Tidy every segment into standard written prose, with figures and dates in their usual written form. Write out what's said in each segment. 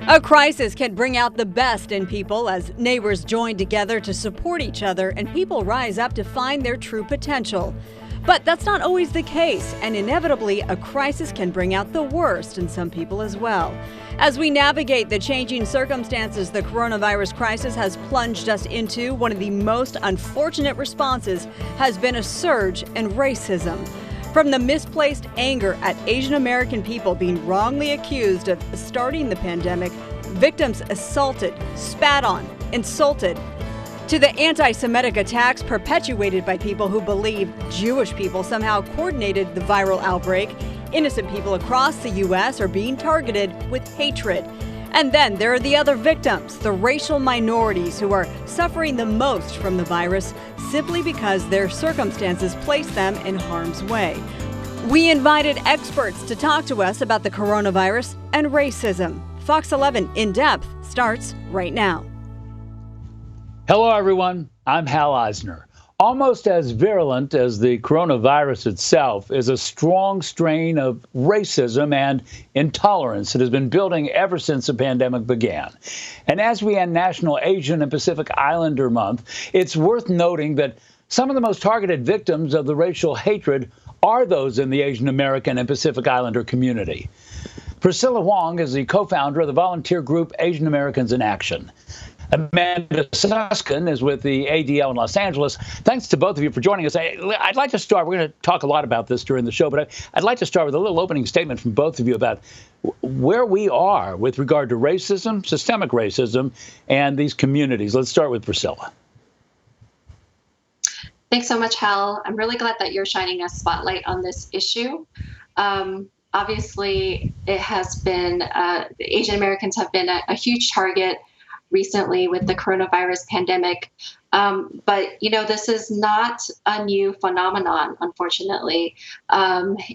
A crisis can bring out the best in people as neighbors join together to support each other and people rise up to find their true potential. But that's not always the case, and inevitably, a crisis can bring out the worst in some people as well. As we navigate the changing circumstances the coronavirus crisis has plunged us into, one of the most unfortunate responses has been a surge in racism. From the misplaced anger at Asian American people being wrongly accused of starting the pandemic, victims assaulted, spat on, insulted, to the anti-Semitic attacks perpetuated by people who believe Jewish people somehow coordinated the viral outbreak, innocent people across the U.S. are being targeted with hatred. And then there are the other victims, the racial minorities who are suffering the most from the virus simply because their circumstances place them in harm's way. We invited experts to talk to us about the coronavirus and racism. Fox 11 In Depth starts right now. Hello, everyone. I'm Hal Eisner. Almost as virulent as the coronavirus itself is a strong strain of racism and intolerance that has been building ever since the pandemic began. And as we end National Asian and Pacific Islander Month, it's worth noting that some of the most targeted victims of the racial hatred are those in the Asian American and Pacific Islander community. Priscilla Wong is the co-founder of the volunteer group Asian Americans in Action. Amanda Suskin is with the ADL in Los Angeles. Thanks to both of you for joining us. I'd like to start. We're going to talk a lot about this during the show, but I'd like to start with a little opening statement from both of you about where we are with regard to racism, systemic racism, and these communities. Let's start with Priscilla. Thanks so much, Hal. I'm really glad that you're shining a spotlight on this issue. Obviously, it has been, Asian Americans have been a huge target recently with the coronavirus pandemic. But, this is not a new phenomenon, unfortunately.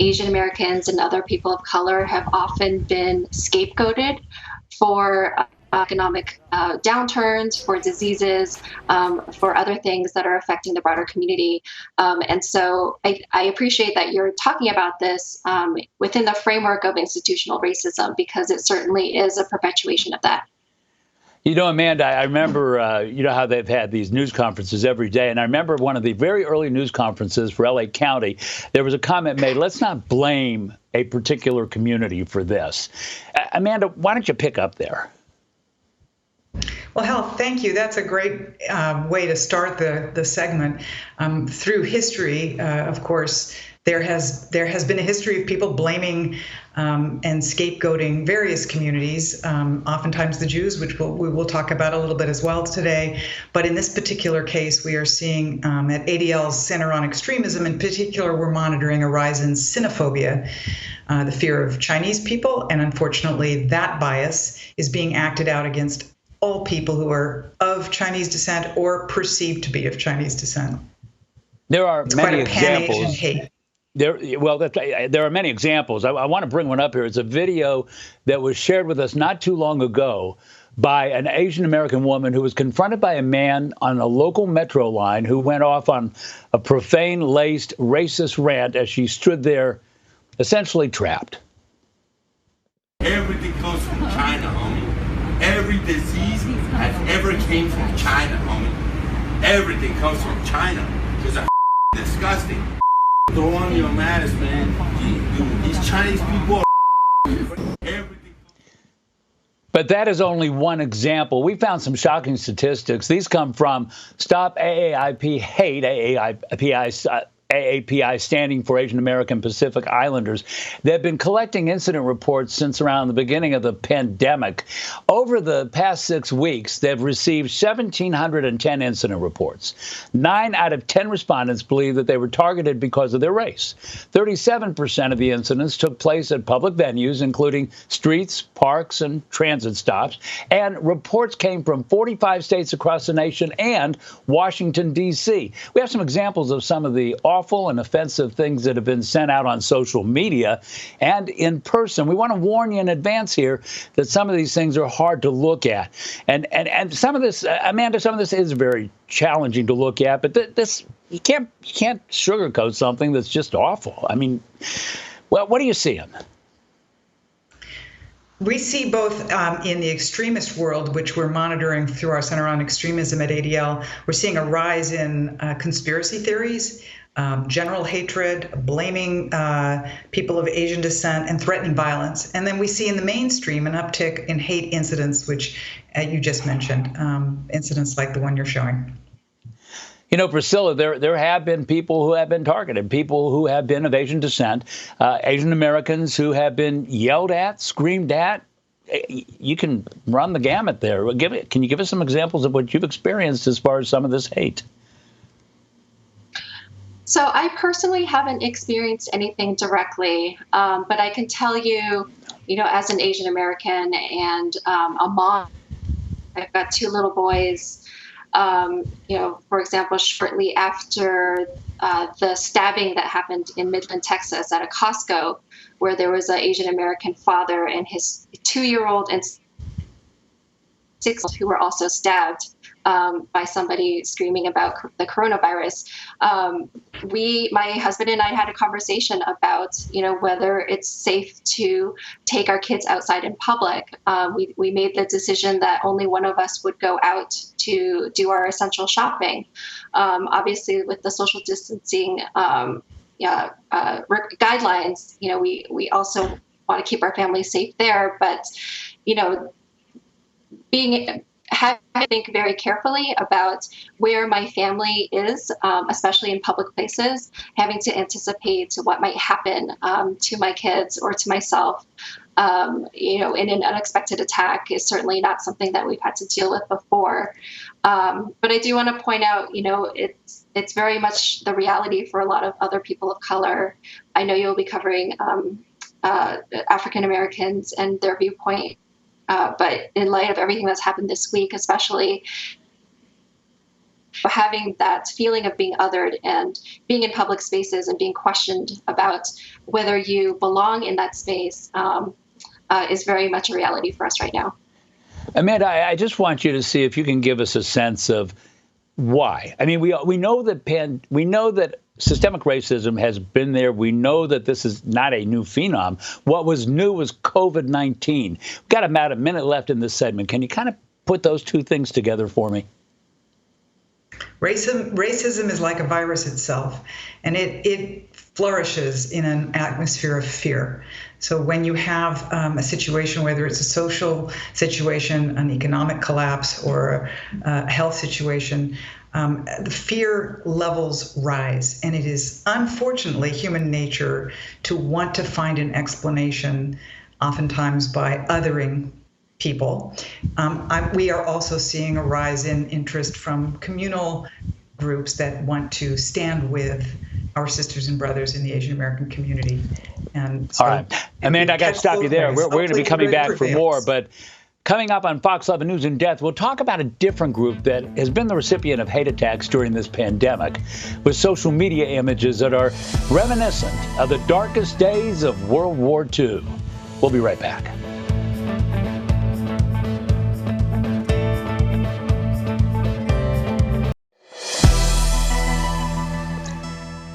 Asian Americans and other people of color have often been scapegoated for economic downturns, for diseases, for other things that are affecting the broader community. And so I appreciate that you're talking about this within the framework of institutional racism, because it certainly is a perpetuation of that. Amanda, I remember, how they've had these news conferences every day. And I remember one of the very early news conferences for LA County, there was a comment made, let's not blame a particular community for this. Amanda, why don't you pick up there? Well, Hal, thank you. That's a great way to start the segment. Through history, of course, there has been a history of people blaming and scapegoating various communities, oftentimes the Jews, which we will talk about a little bit as well today. But in this particular case, we are seeing at ADL's Center on Extremism, in particular, we're monitoring a rise in xenophobia, the fear of Chinese people. And unfortunately, that bias is being acted out against all people who are of Chinese descent or perceived to be of Chinese descent. There are many examples. Hate. There are many examples. I want to bring one up here. It's a video that was shared with us not too long ago by an Asian American woman who was confronted by a man on a local metro line who went off on a profane-laced racist rant as she stood there essentially trapped. Everything comes from China, homie. Every disease has ever came from China, homie. Everything comes from China. It's disgusting. Throw on your mask, man. These Chinese people are everything. But that is only one example. We found some shocking statistics. These come from Stop AAPI Hate, AAPI standing for Asian American Pacific Islanders. They've been collecting incident reports since around the beginning of the pandemic. Over the past 6 weeks, they've received 1,710 incident reports. 9 out of 10 respondents believe that they were targeted because of their race. 37% of the incidents took place at public venues, including streets, parks, and transit stops. And reports came from 45 states across the nation and Washington, D.C. We have some examples of some of the awful and offensive things that have been sent out on social media and in person. We want to warn you in advance here that some of these things are hard to look at. And some of this, Amanda, some of this is very challenging to look at, but this you can't sugarcoat something that's just awful. I mean, well, what are you seeing? We see both in the extremist world, which we're monitoring through our Center on Extremism at ADL, we're seeing a rise in conspiracy theories, general hatred, blaming people of Asian descent, and threatening violence. And then we see in the mainstream an uptick in hate incidents, which you just mentioned, incidents like the one you're showing. You know, Priscilla, there have been people who have been targeted, people who have been of Asian descent, Asian Americans who have been yelled at, screamed at. You can run the gamut there. Can you give us some examples of what you've experienced as far as some of this hate? So I personally haven't experienced anything directly, but I can tell you, as an Asian American and a mom, I've got 2 little boys. For example, shortly after the stabbing that happened in Midland, Texas, at a Costco, where there was an Asian American father and his 2-year-old and 6 who were also stabbed by somebody screaming about the coronavirus. My husband and I had a conversation about, whether it's safe to take our kids outside in public. We made the decision that only one of us would go out to do our essential shopping. Obviously, with the social distancing guidelines, we also want to keep our family safe there. But, having to think very carefully about where my family is, especially in public places, having to anticipate what might happen to my kids or to myself, in an unexpected attack is certainly not something that we've had to deal with before. But I do want to point out, it's very much the reality for a lot of other people of color. I know you'll be covering African Americans and their viewpoint. But in light of everything that's happened this week, especially having that feeling of being othered and being in public spaces and being questioned about whether you belong in that space is very much a reality for us right now. Amanda, I just want you to see if you can give us a sense of why. I mean, we know that systemic racism has been there. We know that this is not a new phenom. What was new was COVID-19. We've got about a minute left in this segment. Can you kind of put those two things together for me? Racism is like a virus itself, and it flourishes in an atmosphere of fear. So when you have a situation, whether it's a social situation, an economic collapse, or a health situation, the fear levels rise, and it is unfortunately human nature to want to find an explanation, oftentimes by othering people. We are also seeing a rise in interest from communal groups that want to stand with our sisters and brothers in the Asian American community. And so, all right, Amanda, I got to stop you there. We're going to be coming back for more, but coming up on Fox 11 News in Depth, we'll talk about a different group that has been the recipient of hate attacks during this pandemic, with social media images that are reminiscent of the darkest days of World War II. We'll be right back.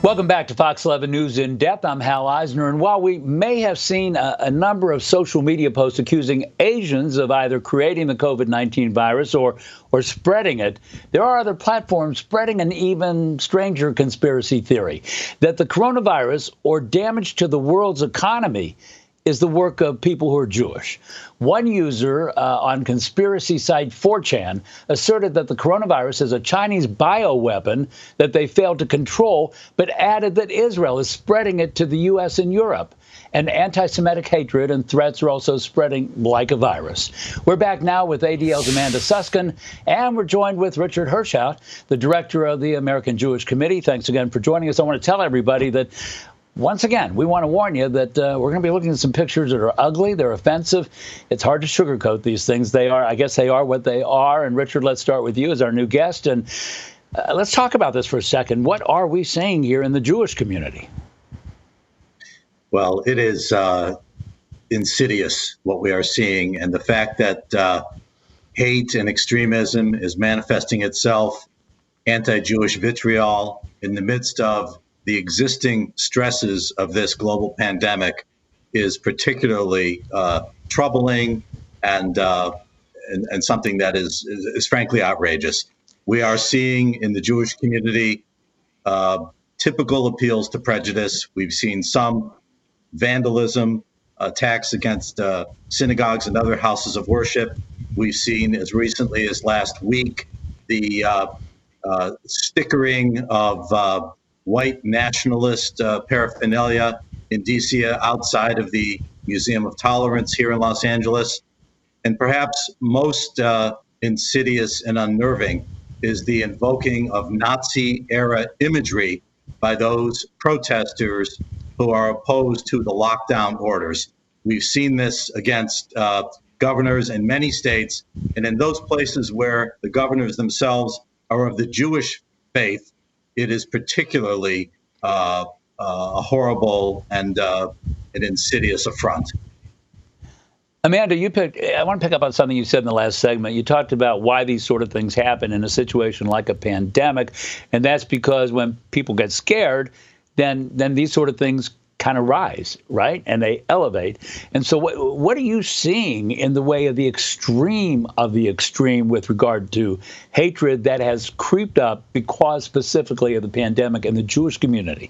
Welcome back to Fox 11 News in Depth. I'm Hal Eisner, and while we may have seen a number of social media posts accusing Asians of either creating the COVID-19 virus or spreading it, there are other platforms spreading an even stranger conspiracy theory that the coronavirus or damage to the world's economy is the work of people who are Jewish. One user on conspiracy site 4chan asserted that the coronavirus is a Chinese bioweapon that they failed to control, but added that Israel is spreading it to the U.S. and Europe. And anti-Semitic hatred and threats are also spreading like a virus. We're back now with ADL's Amanda Suskin, and we're joined with Richard Hirschout, the director of the American Jewish Committee. Thanks again for joining us. I want to tell everybody that once again, we want to warn you that we're going to be looking at some pictures that are ugly. They're offensive. It's hard to sugarcoat these things. I guess they are what they are. And Richard, let's start with you as our new guest. And let's talk about this for a second. What are we seeing here in the Jewish community? Well, it is insidious what we are seeing. And the fact that hate and extremism is manifesting itself, anti-Jewish vitriol in the midst of the existing stresses of this global pandemic is particularly troubling and something that is frankly outrageous. We are seeing in the Jewish community typical appeals to prejudice. We've seen some vandalism, attacks against synagogues and other houses of worship. We've seen as recently as last week the stickering of white nationalist paraphernalia in D.C. outside of the Museum of Tolerance here in Los Angeles. And perhaps most insidious and unnerving is the invoking of Nazi-era imagery by those protesters who are opposed to the lockdown orders. We've seen this against governors in many states, and in those places where the governors themselves are of the Jewish faith, it is particularly a horrible and an insidious affront. Amanda, I want to pick up on something you said in the last segment. You talked about why these sort of things happen in a situation like a pandemic, and that's because when people get scared, then these sort of things kind of rise, right? And they elevate. And so what are you seeing in the way of the extreme with regard to hatred that has creeped up because specifically of the pandemic and the Jewish community?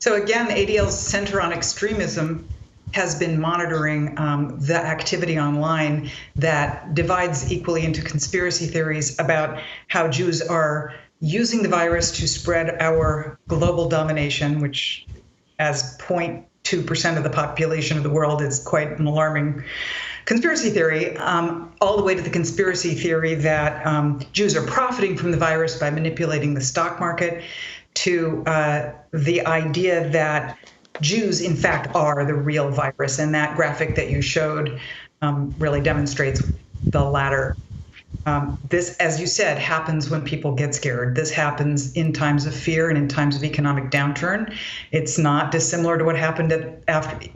So again, ADL's Center on Extremism has been monitoring the activity online that divides equally into conspiracy theories about how Jews are using the virus to spread our global domination, which as 0.2% of the population of the world is quite an alarming conspiracy theory, all the way to the conspiracy theory that Jews are profiting from the virus by manipulating the stock market, to the idea that Jews, in fact, are the real virus. And that graphic that you showed really demonstrates the latter. This, as you said, happens when people get scared. This happens in times of fear and in times of economic downturn. It's not dissimilar to what happened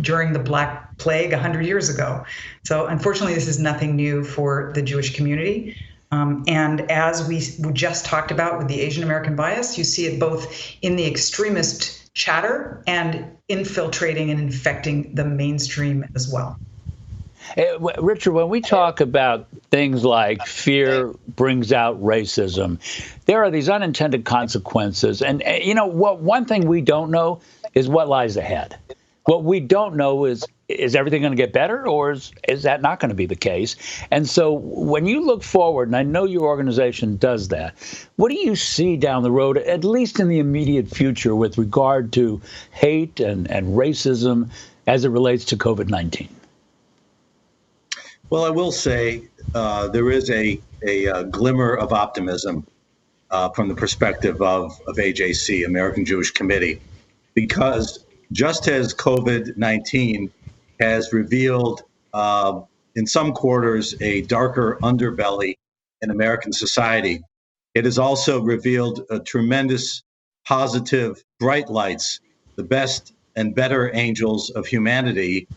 during the Black Plague 100 years ago. So unfortunately, this is nothing new for the Jewish community. And as we just talked about with the Asian American bias, you see it both in the extremist chatter and infiltrating and infecting the mainstream as well. Richard, when we talk about things like fear brings out racism, there are these unintended consequences. And, one thing we don't know is what lies ahead. What we don't know is everything going to get better, or is that not going to be the case? And so when you look forward, and I know your organization does that, what do you see down the road, at least in the immediate future, with regard to hate and racism as it relates to COVID-19? Well, I will say there is a glimmer of optimism from the perspective of AJC, American Jewish Committee, because just as COVID-19 has revealed in some quarters a darker underbelly in American society, it has also revealed a tremendous positive bright lights, the best and better angels of humanity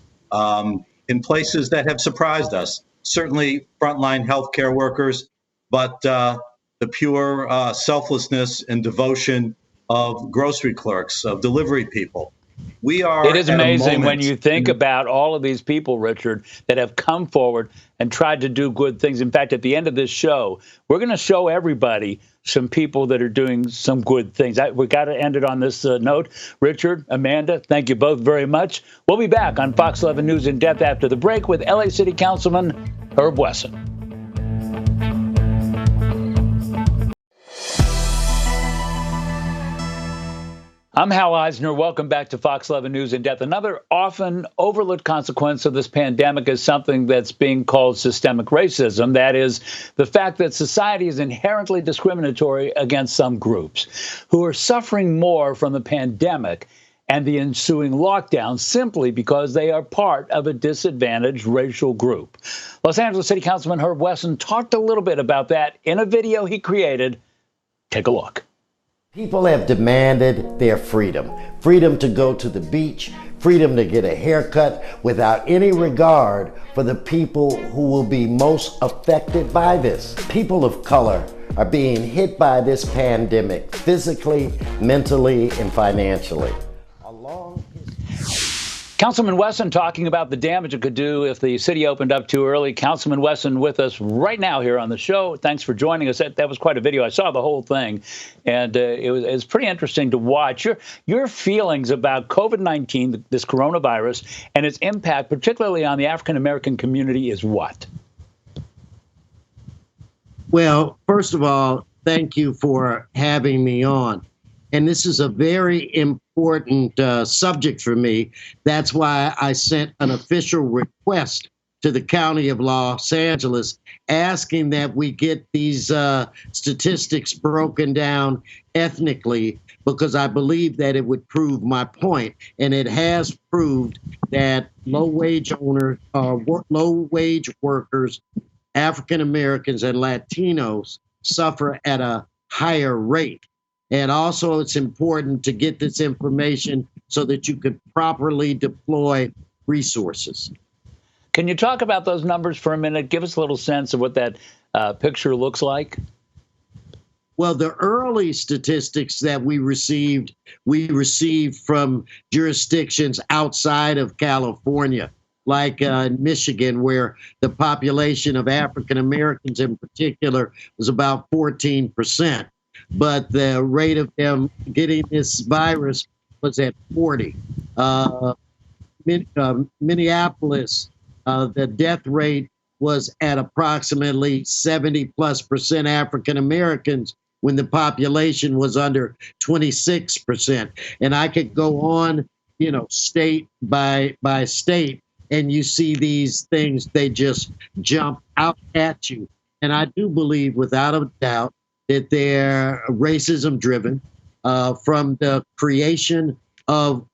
in places that have surprised us. Certainly frontline healthcare workers, but the pure selflessness and devotion of grocery clerks, of delivery people. It is amazing when you think about all of these people, Richard, that have come forward and tried to do good things. In fact, at the end of this show, we're going to show everybody some people that are doing some good things. We got to end it on this note. Richard, Amanda, thank you both very much. We'll be back on Fox 11 News in Depth after the break with LA City Councilman Herb Wesson. I'm Hal Eisner. Welcome back to Fox 11 News in Depth. Another often overlooked consequence of this pandemic is something that's being called systemic racism. That is the fact that society is inherently discriminatory against some groups who are suffering more from the pandemic and the ensuing lockdown simply because they are part of a disadvantaged racial group. Los Angeles City Councilman Herb Wesson talked a little bit about that in a video he created. Take a look. People have demanded their freedom. Freedom to go to the beach, freedom to get a haircut without any regard for the people who will be most affected by this. People of color are being hit by this pandemic physically, mentally, and financially. Councilman Wesson talking about the damage it could do if the city opened up too early. Councilman Wesson with us right now here on the show. Thanks for joining us. That was quite a video. I saw the whole thing, and it was pretty interesting to watch. Your feelings about COVID-19, this coronavirus, and its impact, particularly on the African-American community, is what? Well, first of all, thank you for having me on. And this is a very important subject for me. That's why I sent an official request to the County of Los Angeles asking that we get these statistics broken down ethnically, because I believe that it would prove my point. And it has proved that low-wage workers, African Americans and Latinos suffer at a higher rate. And also, it's important to get this information so that you could properly deploy resources. Can you talk about those numbers for a minute? Give us a little sense of what that picture looks like. Well, the early statistics that we received from jurisdictions outside of California, like Michigan, where the population of African Americans in particular was about 14%. But the rate of them getting this virus was at 40. Minneapolis, the death rate was at approximately 70+% African Americans when the population was under 26%. And I could go on, state by state, and you see these things, they just jump out at you. And I do believe, without a doubt, that they're racism driven from the creation of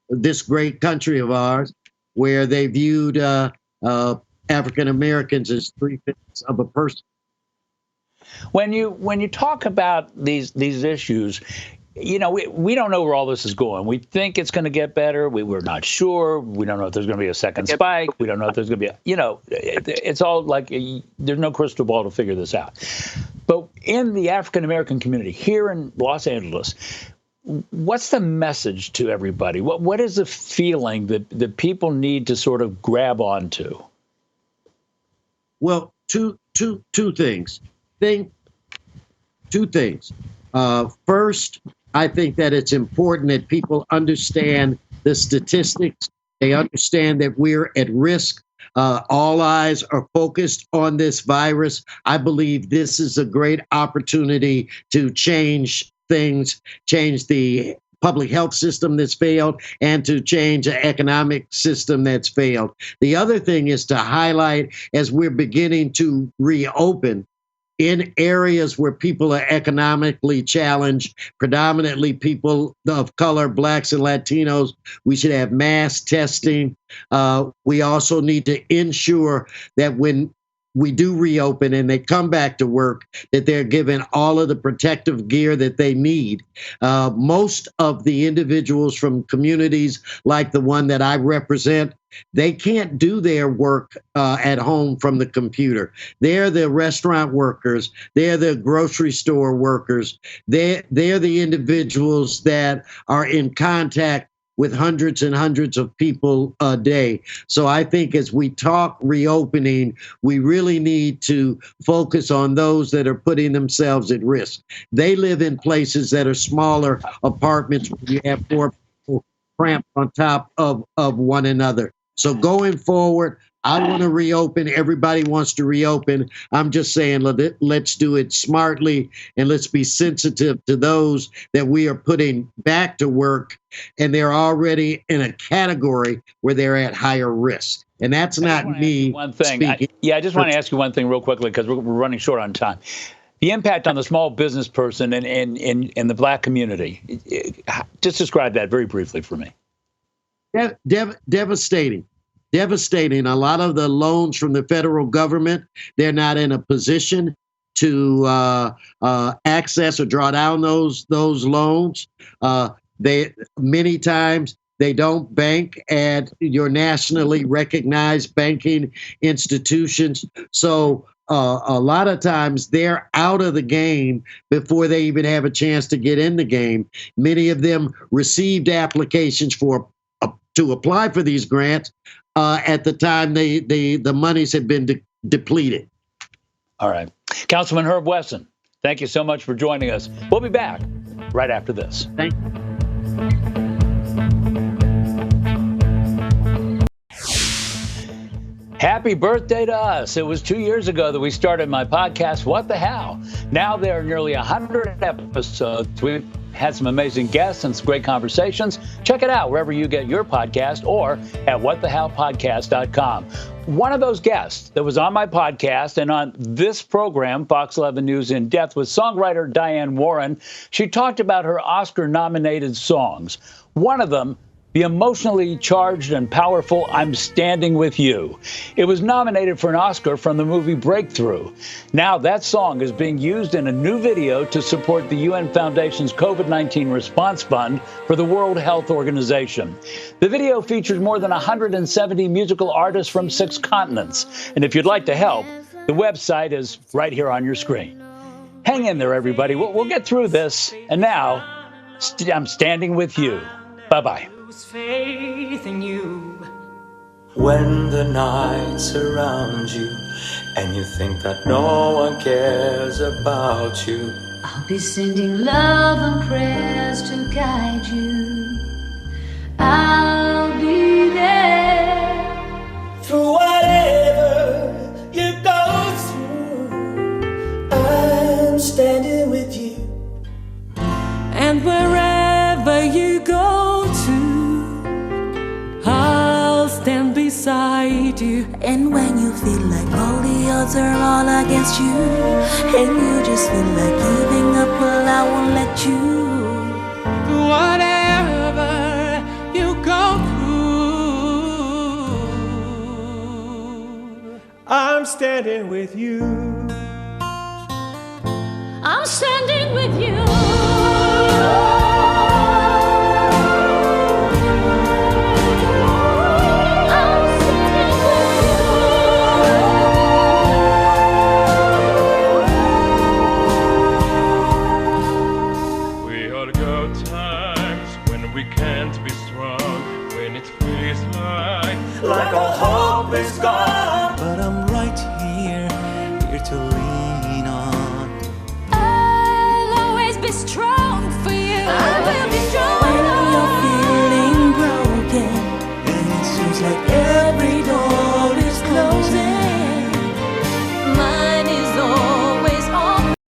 this great country of ours, where they viewed African Americans as 3/5 of a person. When you talk about these issues, we don't know where all this is going. We think it's going to get better. We're not sure. We don't know if there's going to be a second spike. We don't know if there's going to be it's all like there's no crystal ball to figure this out. But in the African American community here in Los Angeles, what's the message to everybody? What is the feeling that people need to sort of grab onto? Well, two things. Two things. First, I think that it's important that people understand the statistics. They understand that we're at risk. All eyes are focused on this virus. I believe this is a great opportunity to change things, change the public health system that's failed, and to change the economic system that's failed. The other thing is to highlight, as we're beginning to reopen, in areas where people are economically challenged, predominantly people of color, Blacks and Latinos, we should have mass testing. We also need to ensure that when we do reopen and they come back to work, that they're given all of the protective gear that they need. Most of the individuals from communities like the one that I represent, they can't do their work at home from the computer. They're the restaurant workers. They're the grocery store workers. They're the individuals that are in contact with hundreds and hundreds of people a day. So I think as we talk reopening, we really need to focus on those that are putting themselves at risk. They live in places that are smaller apartments where you have more people cramped on top of one another. So going forward, I want to reopen. Everybody wants to reopen. I'm just saying, let's do it smartly, and let's be sensitive to those that we are putting back to work, and they're already in a category where they're at higher risk. And that's not me. One thing. I just want to ask you one thing real quickly, because we're running short on time. The impact on the small business person and in the Black community. Just describe that very briefly for me. Devastating. Devastating. A lot of the loans from the federal government, they're not in a position to access or draw down those loans. Many times they don't bank at your nationally recognized banking institutions. So a lot of times they're out of the game before they even have a chance to get in the game. Many of them received applications for to apply for these grants at the time the monies had been depleted. All right. Councilman Herb Wesson, thank you so much for joining us. We'll be back right after this. Thank you. Happy birthday to us. It was 2 years ago that we started my podcast, What the How? Now there are nearly 100 episodes. We've had some amazing guests and some great conversations. Check it out wherever you get your podcast or at whatthehowpodcast.com. One of those guests that was on my podcast and on this program, Fox 11 News In Depth, was songwriter Diane Warren. She talked about her Oscar-nominated songs. One of them, the emotionally charged and powerful I'm Standing With You. It was nominated for an Oscar from the movie Breakthrough. Now that song is being used in a new video to support the UN Foundation's COVID-19 Response Fund for the World Health Organization. The video features more than 170 musical artists from 6 continents. And if you'd like to help, the website is right here on your screen. Hang in there, everybody. We'll get through this. And now, I'm standing with you. Bye-bye. Faith in you. When the night surrounds you and you think that no one cares about you, I'll be sending love and prayers to guide you. I'll be there through whatever you go through. I'm standing with you. And wherever you go to, I'll stand beside you. And when you feel like all the odds are all against you, and you just feel like giving up, well, I won't let you. Whatever you go through, I'm standing with you. I'm standing with you. Like all hope is gone, but I'm